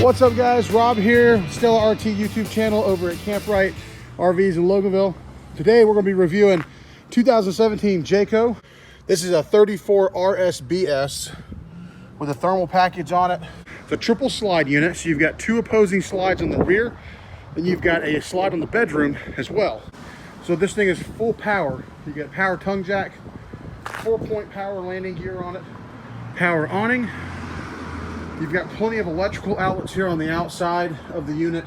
What's up guys, Rob here, Stella RT YouTube channel over at Campbright RVs in Loganville. Today we're going to be reviewing 2017 Jayco. This is a 34 RSBS with a thermal package on it. It's a triple slide unit, so you've got two opposing slides on the rear, and you've got a slide on the bedroom as well. So this thing is full power. You got power tongue jack, 4-point power landing gear on it, power awning. You've got plenty of electrical outlets here on the outside of the unit,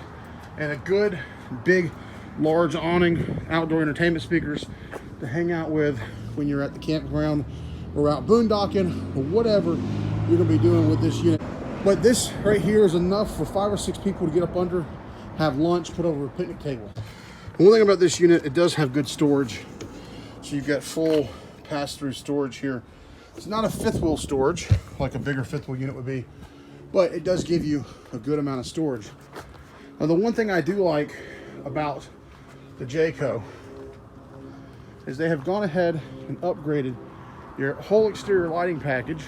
and a good, big, large awning, outdoor entertainment speakers to hang out with when you're at the campground or out boondocking or whatever you're going to be doing with this unit. But this right here is enough for 5 or 6 people to get up under, have lunch, put over a picnic table. One thing about this unit, it does have good storage. So you've got full pass-through storage here. It's not a fifth wheel storage like a bigger fifth wheel unit would be, but it does give you a good amount of storage. Now the one thing I do like about the Jayco is they have gone ahead and upgraded your whole exterior lighting package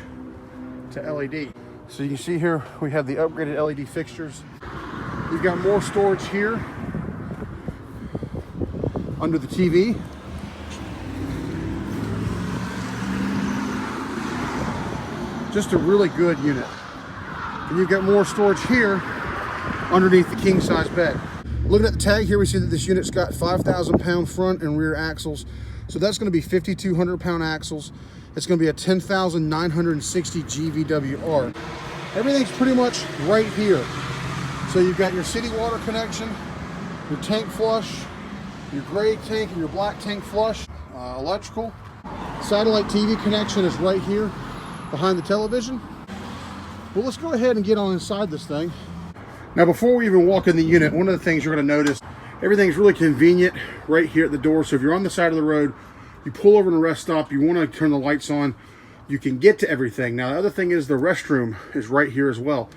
to LED. So you can see here we have the upgraded LED fixtures. You've got more storage here under the TV. Just a really good unit. And you've got more storage here underneath the king size bed. Looking at the tag here, we see that this unit's got 5,000 pound front and rear axles. So that's going to be 5,200 pound axles. It's going to be a 10,960 GVWR. Everything's pretty much right here. So you've got your city water connection, your tank flush, your gray tank and your black tank flush, electrical. Satellite TV connection is right here behind the television. Well, let's go ahead and get on inside this thing. Now, before we even walk in the unit, one of the things you're going to notice, everything's really convenient right here at the door. So if you're on the side of the road, you pull over in a rest stop, you want to turn the lights on, you can get to everything. Now, the other thing is the restroom is right here as well.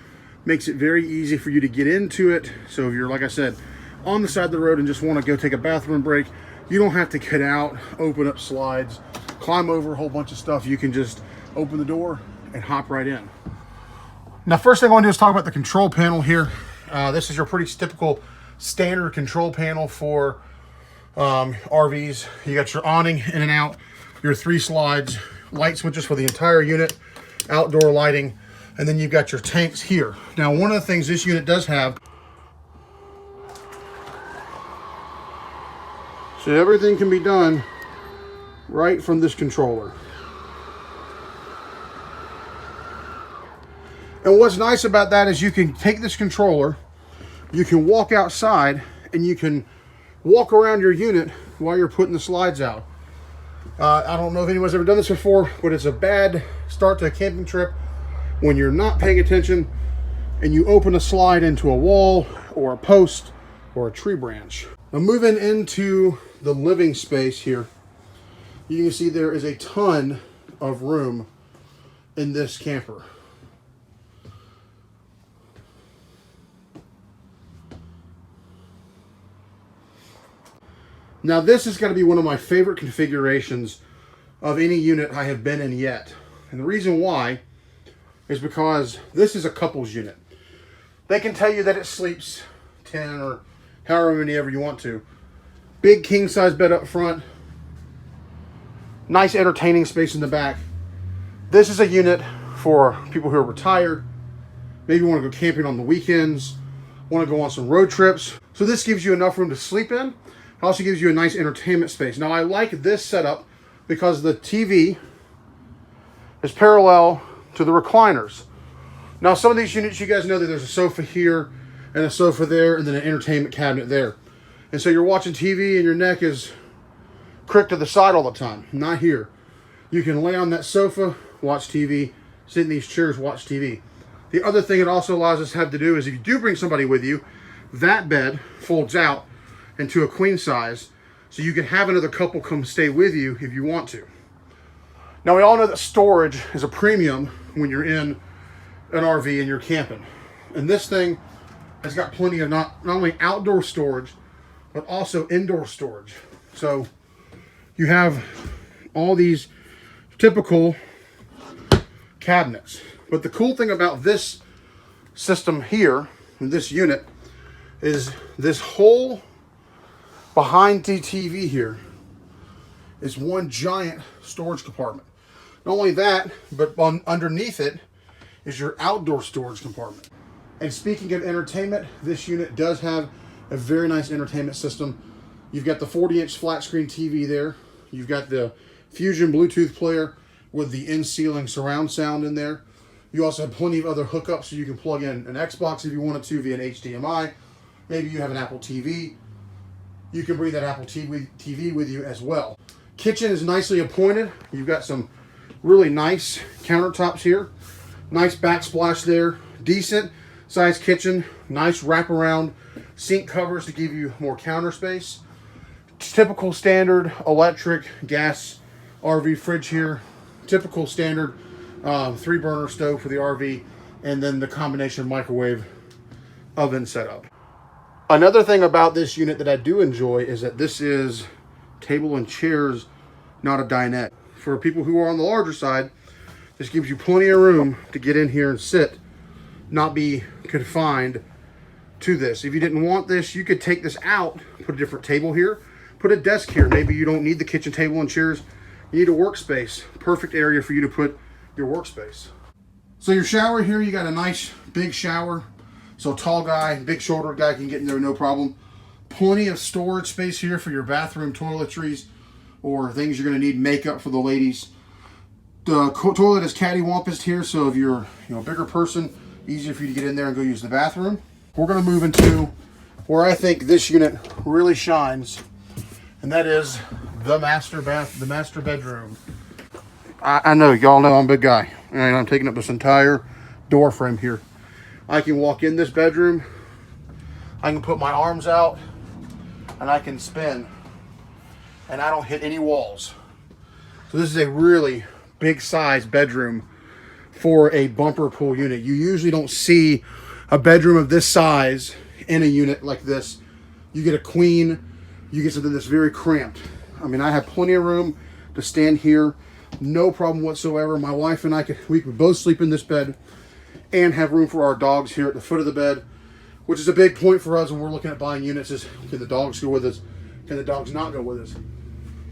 Makes it very easy for you to get into it. So if you're, like I said, on the side of the road and just want to go take a bathroom break, you don't have to get out, open up slides, climb over a whole bunch of stuff. You can just open the door and hop right in. Now, first thing I want to do is talk about the control panel here. This is your pretty typical standard control panel for RVs. You got your awning in and out, your 3 slides, light switches for the entire unit, outdoor lighting, and then you've got your tanks here. Now, one of the things this unit does have, so everything can be done right from this controller. And what's nice about that is you can take this controller, you can walk outside, and you can walk around your unit while you're putting the slides out. I don't know if anyone's ever done this before, but it's a bad start to a camping trip when you're not paying attention and you open a slide into a wall or a post or a tree branch. Now, moving into the living space here, you can see there is a ton of room in this camper. Now, this is going to be one of my favorite configurations of any unit I have been in yet. And the reason why is because this is a couples unit. They can tell you that it sleeps 10 or however many ever you want to. Big king size bed up front. Nice entertaining space in the back. This is a unit for people who are retired. Maybe want to go camping on the weekends. Want to go on some road trips. So this gives you enough room to sleep in. It also gives you a nice entertainment space. Now, I like this setup because the TV is parallel to the recliners. Now, some of these units, you guys know that there's a sofa here and a sofa there and then an entertainment cabinet there. And so you're watching TV and your neck is cricked to the side all the time. Not here. You can lay on that sofa, watch TV, sit in these chairs, watch TV. The other thing it also allows us to have to do is if you do bring somebody with you, that bed folds out into a queen size, so you can have another couple come stay with you if you want to. Now, we all know that storage is a premium when you're in an RV and you're camping. And this thing has got plenty of not only outdoor storage, but also indoor storage. So you have all these typical cabinets. But the cool thing about this system here with this unit is this whole behind the TV here is one giant storage compartment. Not only that, but underneath it is your outdoor storage compartment. And speaking of entertainment, this unit does have a very nice entertainment system. You've got the 40-inch flat screen TV there. You've got the Fusion Bluetooth player with the in-ceiling surround sound in there. You also have plenty of other hookups, so you can plug in an Xbox if you wanted to via an HDMI. Maybe you have an Apple TV. You can bring that Apple TV with you as well. Kitchen is nicely appointed. You've got some really nice countertops here. Nice backsplash there. Decent sized kitchen. Nice wraparound sink covers to give you more counter space. Typical standard electric gas RV fridge here. Typical standard 3-burner stove for the RV, and then the combination microwave oven setup. Another thing about this unit that I do enjoy is that this is table and chairs, not a dinette. For people who are on the larger side, this gives you plenty of room to get in here and sit, not be confined to this. If you didn't want this, you could take this out, put a different table here, put a desk here. Maybe you don't need the kitchen table and chairs. You need a workspace. Perfect area for you to put your workspace. So your shower here, you got a nice big shower. So tall guy, big shoulder guy can get in there no problem. Plenty of storage space here for your bathroom toiletries or things you're going to need makeup for the ladies. The toilet is cattywampus here, so if you're a bigger person, easier for you to get in there and go use the bathroom. We're going to move into where I think this unit really shines, and that is the master bedroom. I know, y'all know I'm a big guy, and I'm taking up this entire door frame here. I can walk in this bedroom, I can put my arms out, and I can spin, and I don't hit any walls. So this is a really big size bedroom for a bumper pool unit. You usually don't see a bedroom of this size in a unit like this. You get a queen, you get something that's very cramped. I mean, I have plenty of room to stand here, no problem whatsoever. My wife and we could both sleep in this bed and have room for our dogs here at the foot of the bed, which is a big point for us when we're looking at buying units is, can the dogs go with us? Can the dogs not go with us?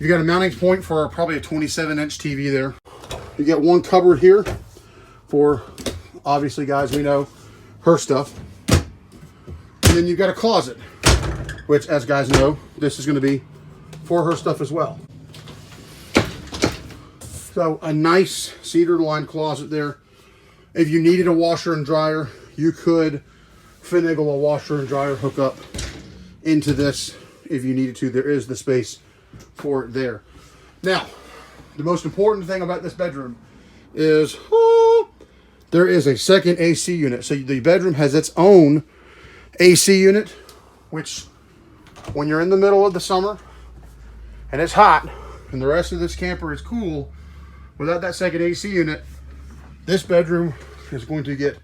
You got a mounting point for probably a 27-inch TV there. You get one cupboard here for, obviously guys, we know, her stuff. And then you've got a closet, which as guys know, this is going to be for her stuff as well. So a nice cedar lined closet there. If you needed a washer and dryer, you could finagle a washer and dryer hookup into this if you needed to. There is the space for it there. Now, the most important thing about this bedroom is there is a second AC unit. So the bedroom has its own AC unit, which when you're in the middle of the summer and it's hot and the rest of this camper is cool, without that second AC unit, this bedroom is going to get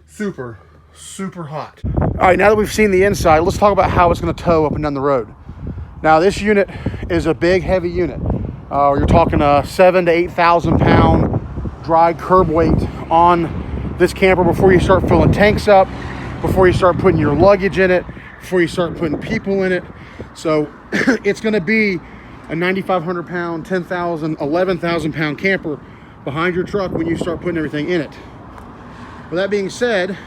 super, super hot. All right, now that we've seen the inside, let's talk about how it's going to tow up and down the road. Now, this unit is a big, heavy unit. You're talking a 7,000 to 8,000 pound dry curb weight on this camper before you start filling tanks up, before you start putting your luggage in it, before you start putting people in it. So it's going to be a 9,500 pound, 10,000, 11,000 pound camper behind your truck when you start putting everything in it. With that being said,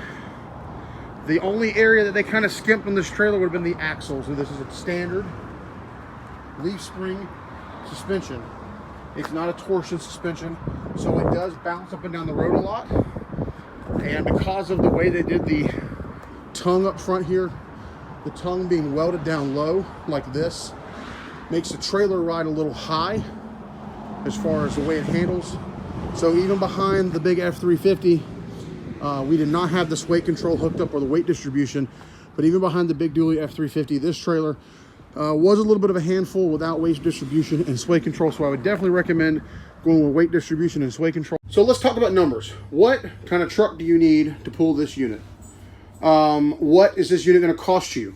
the only area that they kind of skimped on this trailer would have been the axles. So this is a standard leaf spring suspension. It's not a torsion suspension, so it does bounce up and down the road a lot. And because of the way they did the tongue up front here, the tongue being welded down low like this, makes the trailer ride a little high as far as the way it handles. So even behind the big F-350, we did not have this weight control hooked up or the weight distribution, but even behind the big dually F-350, this trailer was a little bit of a handful without weight distribution and sway control. So I would definitely recommend going with weight distribution and sway control. So let's talk about numbers. What kind of truck do you need to pull this unit? What is this unit going to cost you?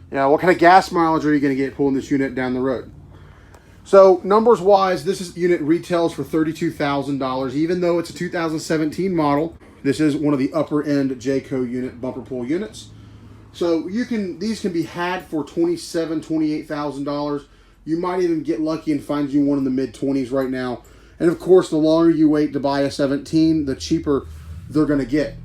What kind of gas mileage are you going to get pulling this unit down the road? So numbers wise, this unit retails for $32,000, even though it's a 2017 model. This is one of the upper end Jayco unit bumper pull units. So these can be had for $27,000, $28,000. You might even get lucky and find you one in the mid-20s right now. And of course, the longer you wait to buy a 17, the cheaper they're going to get.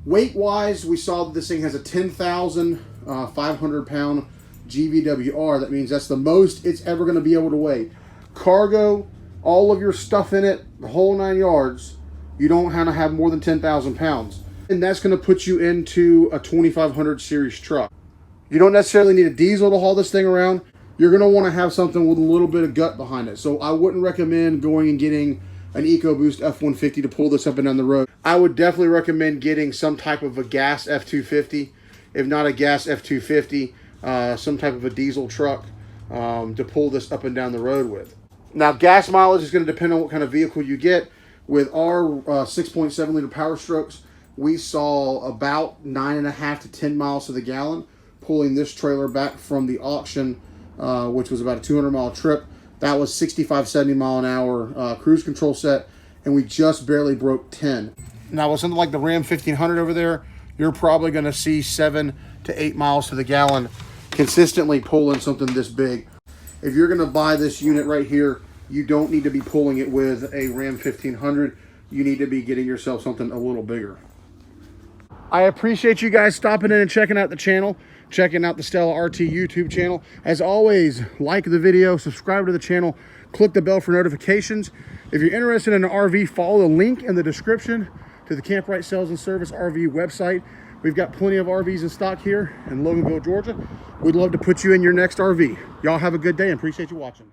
Weight-wise, we saw that this thing has a 10,500 pound GVWR. That means that's the most it's ever going to be able to weigh. Cargo, all of your stuff in it, the whole 9 yards, you don't have to have more than 10,000 pounds. And that's going to put you into a 2500 series truck. You don't necessarily need a diesel to haul this thing around. You're going to want to have something with a little bit of gut behind it. So I wouldn't recommend going and getting an EcoBoost F-150 to pull this up and down the road. I would definitely recommend getting some type of a gas F-250. If not a gas F-250, some type of a diesel truck to pull this up and down the road with. Now, gas mileage is going to depend on what kind of vehicle you get. With our 6.7 liter Power Strokes, we saw about 9.5 to 10 miles to the gallon pulling this trailer back from the auction, which was about a 200-mile trip. That was 65, 70 mile an hour cruise control set, and we just barely broke 10. Now, with something like the Ram 1500 over there, you're probably going to see 7 to 8 miles to the gallon consistently pulling something this big. If you're going to buy this unit right here, you don't need to be pulling it with a Ram 1500. You need to be getting yourself something a little bigger. I appreciate you guys stopping in and checking out the channel, checking out the Stella RT YouTube channel. As always, like the video, subscribe to the channel, click the bell for notifications. If you're interested in an RV, follow the link in the description to the Camprite Sales and Service RV website. We've got plenty of RVs in stock here in Loganville, Georgia. We'd love to put you in your next RV. Y'all have a good day and appreciate you watching.